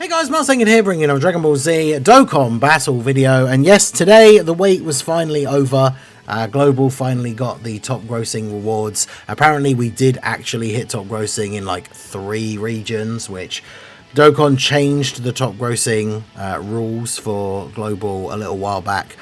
Hey guys, Martin here bringing you a Dragon Ball Z Dokkan battle video, and yes, today the wait was finally over. Global finally got the top grossing rewards. Apparently we did actually hit top grossing in like 3 regions, which Dokkan changed the top grossing rules for Global a little while back.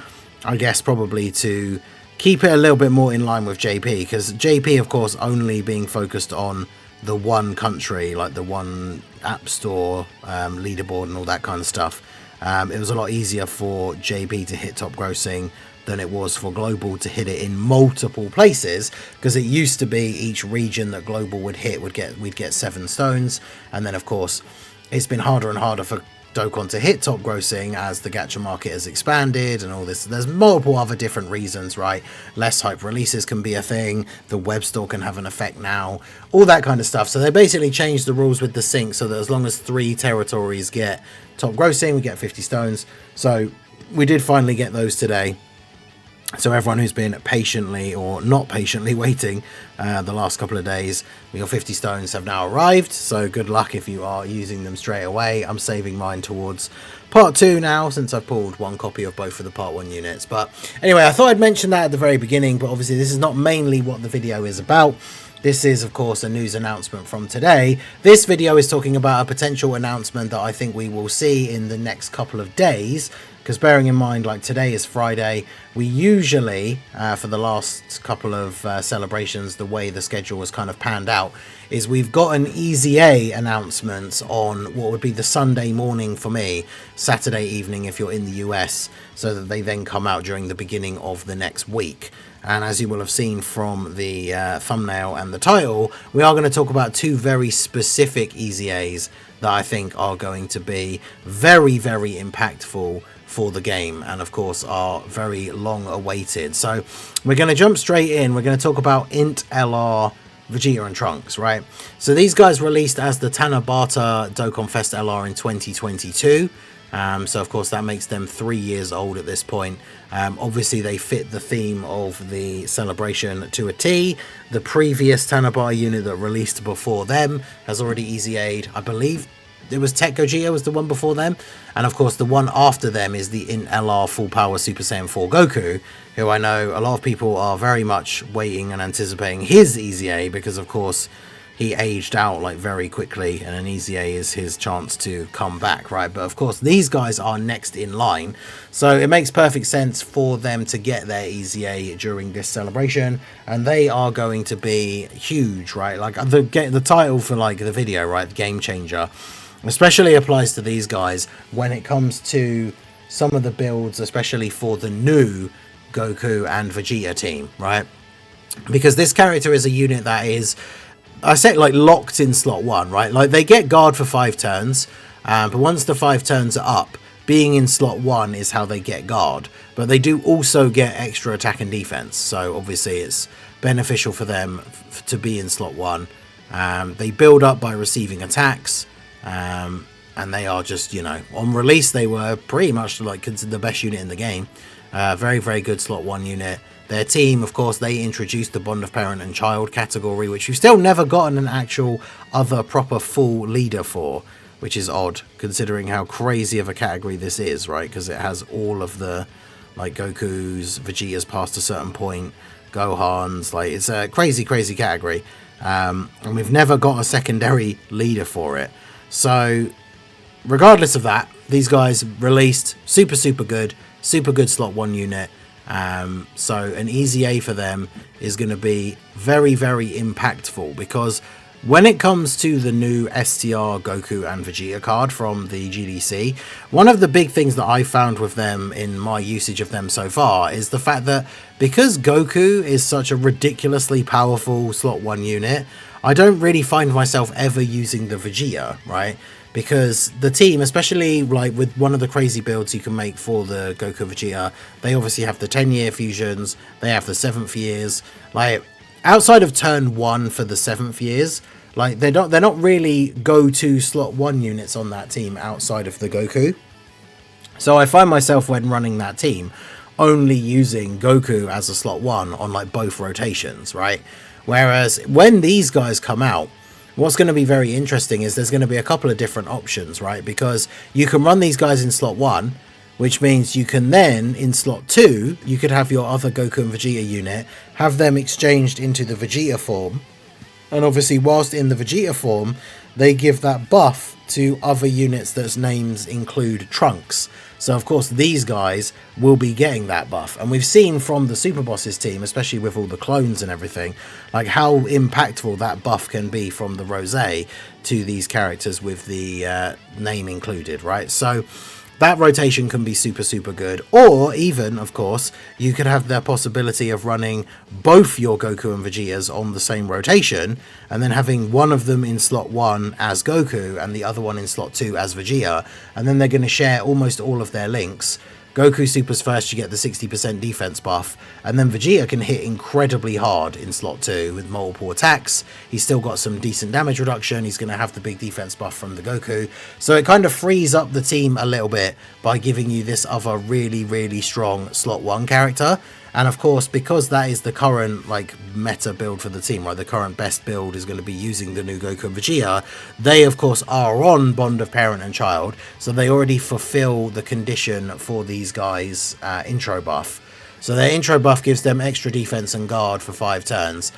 I guess probably to keep it a little bit more in line with JP, because JP of course only being focused on the one country, like the one app store leaderboard and all that kind of stuff. It was a lot easier for JP to hit top grossing than it was for Global to hit it in multiple places, because it used to be each region that Global would hit we'd get 7 stones, and then of course it's been harder and harder for Dokkan to hit top grossing as the gacha market has expanded and all this. There's multiple other different reasons, right? Less hype releases can be a thing, the web store can have an effect now, all that kind of stuff. So they basically changed the rules with the sync so that as long as 3 territories get top grossing, we get 50 stones. So we did finally get those today. So everyone who's been patiently or not patiently waiting the last couple of days, your 50 stones have now arrived. So good luck if you are using them straight away. I'm saving mine towards part 2 now, since I've pulled 1 copy of both of the part 1 units. But anyway, I thought I'd mention that at the very beginning, but obviously this is not mainly what the video is about. This is, of course, a news announcement from today. This video is talking about a potential announcement that I think we will see in the next couple of days. Because bearing in mind, like today is Friday, we usually, for the last couple of celebrations, the way the schedule was kind of panned out, is we've got an EZA announcement on what would be the Sunday morning for me, Saturday evening if you're in the US, so that they then come out during the beginning of the next week. And as you will have seen from the thumbnail and the title, we are going to talk about 2 very specific EZAs that I think are going to be very, very impactful for the game, and of course are very long awaited. So we're going to jump straight in. We're going to talk about Int, LR, Vegeta and Trunks, right? So these guys released as the Tanabata Dokkan Fest LR in 2022. So of course that makes them 3 years old at this point. Obviously they fit the theme of the celebration to a T. The previous Tanabata unit that released before them has already EZA'd. I believe it was Tech Gogeta was the one before them, and of course the one after them is the Int LR Full Power Super Saiyan 4 Goku, who I know a lot of people are very much waiting and anticipating his EZA, because of course he aged out like very quickly, and an EZA is his chance to come back, right? But of course these guys are next in line, so it makes perfect sense for them to get their EZA during this celebration, and they are going to be huge, right? Like the title for like the video, right, Game Changer, especially applies to these guys when it comes to some of the builds, especially for the new Goku and Vegeta team, right? Because this character is a unit that is, I say, like locked in slot 1, right? Like they get guard for 5 turns, but once the 5 turns are up, being in slot 1 is how they get guard. But they do also get extra attack and defense, so obviously it's beneficial for them to be in slot 1. They build up by receiving attacks. And they are just, you know, on release they were pretty much like considered the best unit in the game. Very, very good slot 1 unit. Their team, of course, they introduced the Bond of Parent and Child category, which we've still never gotten an actual other proper full leader for, which is odd considering how crazy of a category this is, right? Because it has all of the like Goku's, Vegeta's past a certain point, Gohan's, like it's a crazy, crazy category. And we've never got a secondary leader for it. So regardless of that, these guys released super good slot 1 unit. So an EZA for them is going to be very, very impactful, because when it comes to the new STR Goku and Vegeta card from the GDC, one of the big things that I found with them in my usage of them so far is the fact that because Goku is such a ridiculously powerful slot 1 unit, I don't really find myself ever using the Vegeta, right? Because the team, especially like with one of the crazy builds you can make for the Goku Vegeta, they obviously have the 10-year fusions, they have the 7th years. Like outside of turn 1 for the 7th years, like they're not really go-to slot 1 units on that team outside of the Goku. So I find myself when running that team only using Goku as a slot 1 on like both rotations, right? Whereas when these guys come out, What's going to be very interesting is there's going to be a couple of different options, right? Because you can run these guys in slot 1, which means you can then, in slot 2, you could have your other Goku and Vegeta unit, have them exchanged into the Vegeta form. And obviously, whilst in the Vegeta form, they give that buff to other units that's names include Trunks. So, of course, these guys will be getting that buff. And we've seen from the Super Bosses team, especially with all the clones and everything, like how impactful that buff can be from the Rosé to these characters with the name included, right? So that rotation can be super, super good. Or even, of course, you could have the possibility of running both your Goku and Vegetas on the same rotation, and then having one of them in slot 1 as Goku and the other one in slot 2 as Vegeta, and then they're going to share almost all of their links. Goku supers first, you get the 60% defense buff, and then Vegeta can hit incredibly hard in slot 2 with multiple attacks. He's still got some decent damage reduction, he's going to have the big defense buff from the Goku, so it kind of frees up the team a little bit by giving you this other really, really strong slot 1 character. And of course, because that is the current like meta build for the team, right? The current best build is going to be using the new Goku and Vegeta. They, of course, are on Bond of Parent and Child, so they already fulfill the condition for these guys' intro buff. So their intro buff gives them extra defense and guard for 5 turns.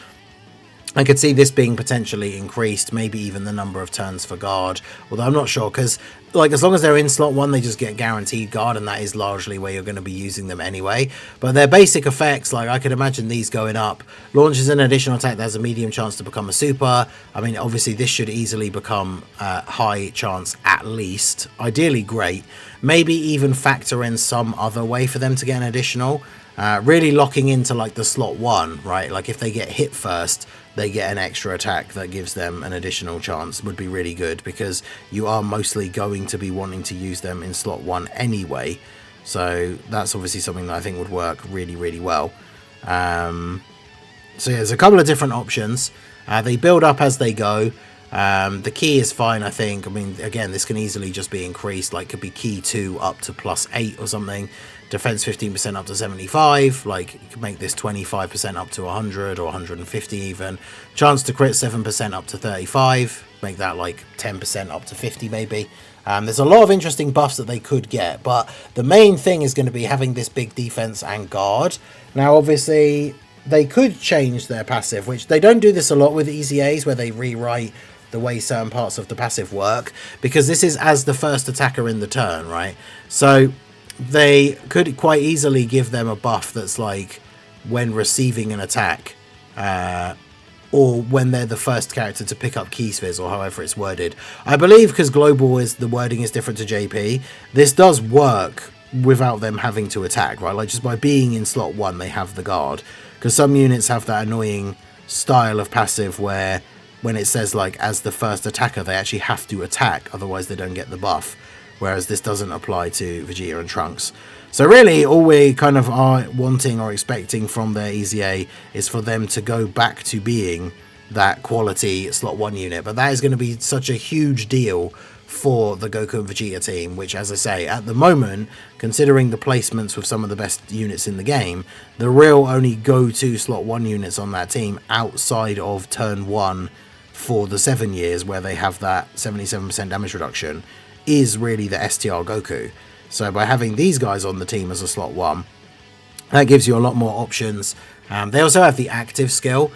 I could see this being potentially increased, maybe even the number of turns for guard, although I'm not sure, because like as long as they're in slot 1 they just get guaranteed guard, and that is largely where you're going to be using them anyway. But their basic effects, like I could imagine these going up. Launches an additional attack that has a medium chance to become a super. I mean, obviously this should easily become high chance at least, ideally great. Maybe even factor in some other way for them to get an additional. Really locking into like the slot 1, right? Like if they get hit first, they get an extra attack that gives them an additional chance would be really good, because you are mostly going to be wanting to use them in slot 1 anyway. So that's obviously something that I think would work really, really well. So yeah, there's a couple of different options. They build up as they go. The key is fine, I think. I mean, again, this can easily just be increased, like could be key 2 up to +8 or something. Defense 15% up to 75, like you could make this 25% up to 100 or 150 even. Chance to crit 7% up to 35, make that like 10% up to 50 maybe. There's a lot of interesting buffs that they could get, but the main thing is going to be having this big defense and guard. Now, obviously, they could change their passive, which they don't do this a lot with EZAs, where they rewrite the way certain parts of the passive work, because this is as the first attacker in the turn, right? So they could quite easily give them a buff that's like when receiving an attack, or when they're the first character to pick up key spheres, or however it's worded. I believe because global is the wording is different to JP, this does work without them having to attack, right? Like just by being in slot 1 they have the guard, because some units have that annoying style of passive where when it says like as the first attacker they actually have to attack, otherwise they don't get the buff, whereas this doesn't apply to Vegeta and Trunks. So really all we kind of are wanting or expecting from their EZA is for them to go back to being that quality slot 1 unit, but that is going to be such a huge deal for the Goku and Vegeta team, which, as I say, at the moment, considering the placements with some of the best units in the game, the real only go-to slot 1 units on that team outside of turn 1 for the 7 years where they have that 77% damage reduction is really the STR Goku. So by having these guys on the team as a slot 1, that gives you a lot more options. They also have the active skill,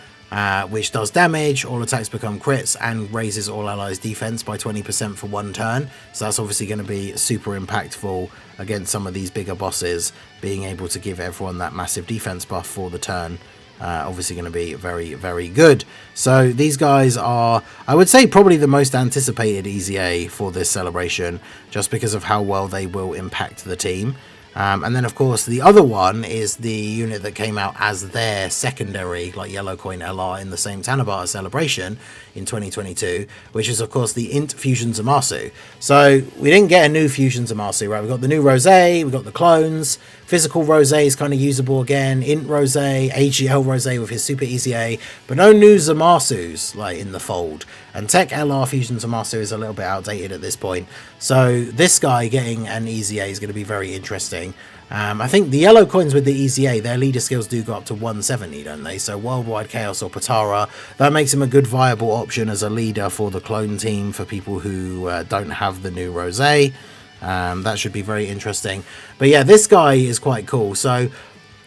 which does damage, all attacks become crits, and raises all allies defense by 20% for 1 turn. So that's obviously going to be super impactful against some of these bigger bosses, being able to give everyone that massive defense buff for the turn. Obviously going to be very, very good. So these guys are, I would say, probably the most anticipated EZA for this celebration, just because of how well they will impact the team. And then, of course, the other one is the unit that came out as their secondary, like Yellow Coin LR in the same Tanabata celebration in 2022, which is, of course, the Int Fusion Zamasu. So we didn't get a new Fusion Zamasu, right? We got the new Rosé, we got the clones, physical Rosé is kind of usable again, Int Rosé, AGL Rosé with his Super EZA, but no new Zamasus, like, in the fold. And Tech LR Fusion Zamasu is a little bit outdated at this point. So this guy getting an EZA is going to be very interesting. I think the yellow coins with the EZA, their leader skills do go up to 170, don't they? So Worldwide Chaos or Potara, that makes him a good viable option as a leader for the clone team for people who don't have the new Rosé. That should be very interesting. But yeah, this guy is quite cool. So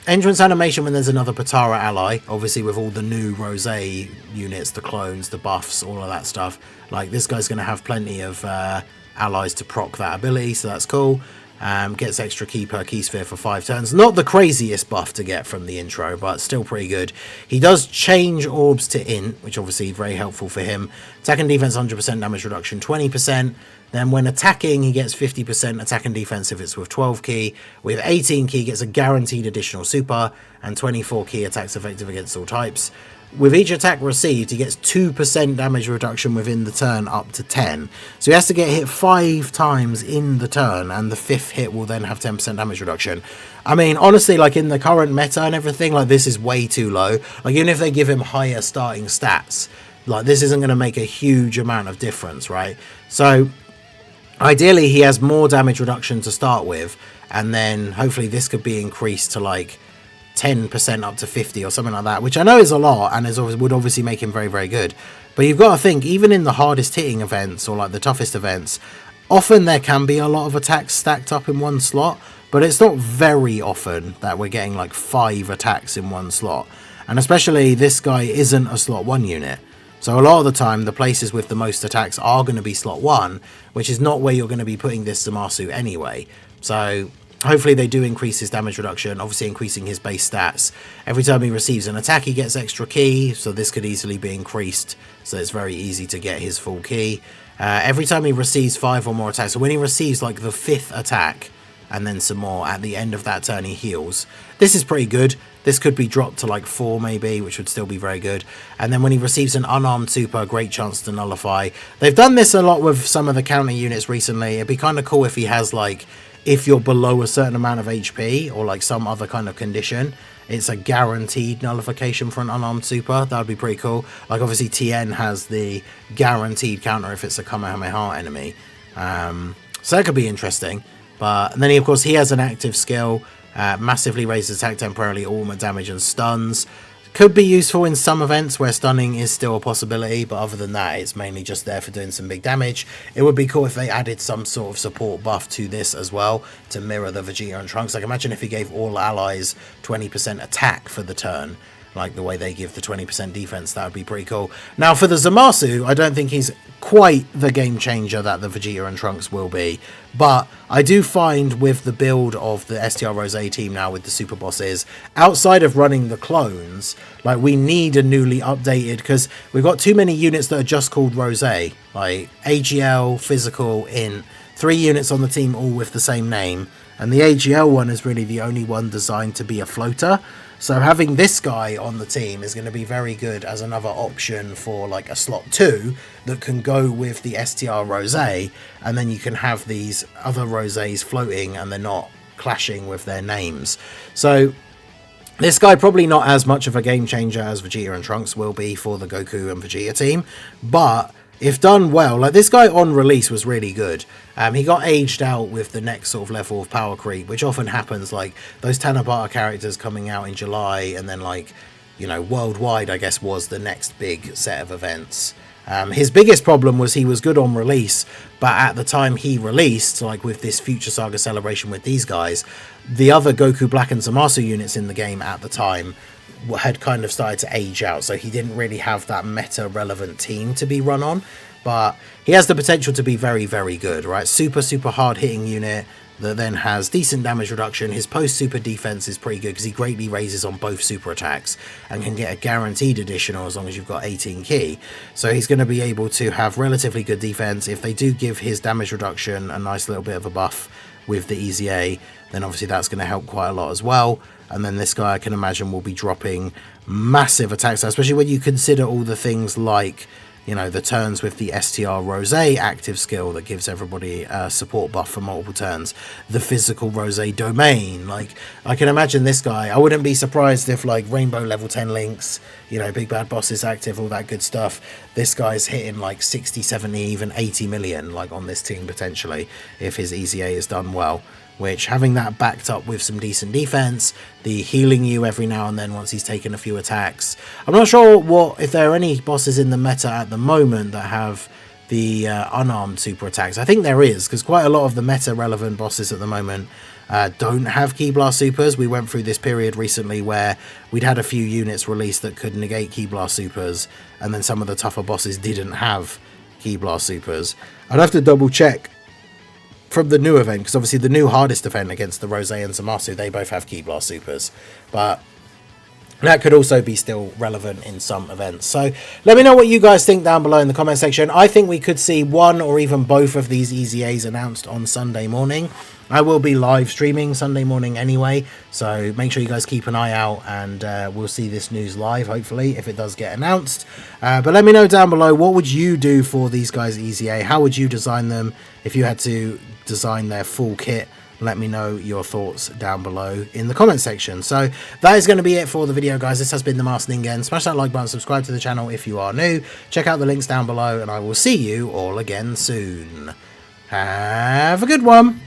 entrance animation when there's another Potara ally, obviously with all the new Rosé units, the clones, the buffs, all of that stuff. Like this guy's going to have plenty of allies to proc that ability, so that's cool. Gets extra key per key sphere for 5 turns. Not the craziest buff to get from the intro, but still pretty good. He does change orbs to Int, which obviously very helpful for him. Attack and defense 100% damage reduction, 20%. Then when attacking, he gets 50% attack and defense if it's with 12 key. With 18 key, gets a guaranteed additional super, and 24 key attacks effective against all types. With each attack received, he gets 2% damage reduction within the turn up to 10. So he has to get hit 5 times in the turn, and the 5th hit will then have 10% damage reduction. I mean, honestly, like in the current meta and everything, like this is way too low. Like even if they give him higher starting stats, like this isn't going to make a huge amount of difference, right? So ideally, he has more damage reduction to start with, and then hopefully this could be increased to like 10% up to 50 or something like that, which I know is a lot and would obviously make him very, very good. But you've got to think, even in the hardest hitting events or like the toughest events, often there can be a lot of attacks stacked up in one slot, but it's not very often that we're getting like 5 attacks in one slot. And especially this guy isn't a slot 1 unit. So a lot of the time, the places with the most attacks are going to be slot 1, which is not where you're going to be putting this Zamasu anyway. So hopefully they do increase his damage reduction, obviously increasing his base stats. Every time he receives an attack, he gets extra key, so this could easily be increased, so it's very easy to get his full key. Every time he receives 5 or more attacks, so when he receives like the 5th attack, and then some more, at the end of that turn he heals. This is pretty good. This could be dropped to like 4 maybe, which would still be very good. And then when he receives an unarmed super, great chance to nullify. They've done this a lot with some of the counter units recently. It'd be kind of cool if he has like, if you're below a certain amount of HP or like some other kind of condition, it's a guaranteed nullification for an unarmed super. That would be pretty cool. Like obviously TN has the guaranteed counter if it's a Kamehameha enemy. So that could be interesting. But and then of course he has an active skill, massively raises attack temporarily, armor damage and stuns. Could be useful in some events where stunning is still a possibility, but other than that, it's mainly just there for doing some big damage. It would be cool if they added some sort of support buff to this as well, to mirror the Vegeta and Trunks. Like imagine if he gave all allies 20% attack for the turn, like the way they give the 20% defense. That would be pretty cool. Now for the Zamasu, I don't think he's quite the game changer that the Vegeta and Trunks will be, but I do find with the build of the STR Rosé team now with the super bosses, outside of running the clones, like we need a newly updated, because we've got too many units that are just called Rosé, like AGL, Physical, Int, 3 units on the team all with the same name, and the AGL one is really the only one designed to be a floater. So having this guy on the team is going to be very good as another option for like a slot 2 that can go with the STR Rosé, and then you can have these other Rosés floating and they're not clashing with their names. So this guy probably not as much of a game changer as Vegeta and Trunks will be for the Goku and Vegeta team, but if done well, like this guy on release was really good. He got aged out with the next sort of level of power creep, which often happens, like those Tanabata characters coming out in July, and then like, you know, worldwide, I guess, was the next big set of events. His biggest problem was he was good on release, but at the time he released, like with this Future Saga celebration with these guys, the other Goku Black and Zamasu units in the game at the time had kind of started to age out, so he didn't really have that meta relevant team to be run on. But he has the potential to be very, very good, right? Super hard hitting unit that then has decent damage reduction. His post super defense is pretty good because he greatly raises on both super attacks and can get a guaranteed additional as long as you've got 18 key. So he's going to be able to have relatively good defense. If they do give his damage reduction a nice little bit of a buff with the EZA, then obviously that's going to help quite a lot as well. And then this guy, I can imagine, will be dropping massive attacks, especially when you consider all the things like, you know, the turns with the STR Rosé active skill that gives everybody a support buff for multiple turns, the physical Rosé domain. Like, I can imagine this guy, I wouldn't be surprised if like Rainbow level 10 links, you know, Big Bad Boss is active, all that good stuff. This guy's hitting like 60, 70, even 80 million like on this team potentially if his EZA is done well. which having that backed up with some decent defense, the healing you every now and then once he's taken a few attacks. I'm not sure if there are any bosses in the meta at the moment that have the unarmed super attacks. I think there is, because quite a lot of the meta relevant bosses at the moment don't have Ki Blast supers. We went through this period recently where we'd had a few units released that could negate Ki Blast supers, and then some of the tougher bosses didn't have Ki Blast supers. I'd have to double check from the new event, because obviously the new hardest event against the Rose and Zamasu, they both have Ki Blast supers, but that could also be still relevant in some events. So let me know what you guys think down below in the comment section. I think we could see one or even both of these EZAs announced on Sunday morning. I will be live streaming Sunday morning anyway, so make sure you guys keep an eye out, and we'll see this news live, hopefully, if it does get announced. But let me know down below, what would you do for these guys EZA? How would you design them if you had to design their full kit? Let me know your thoughts down below in the comment section. So that is going to be it for the video, guys. This has been the Masked Ningen. Smash that like button, subscribe to the channel if you are new. Check out the links down below, and I will see you all again soon. Have a good one.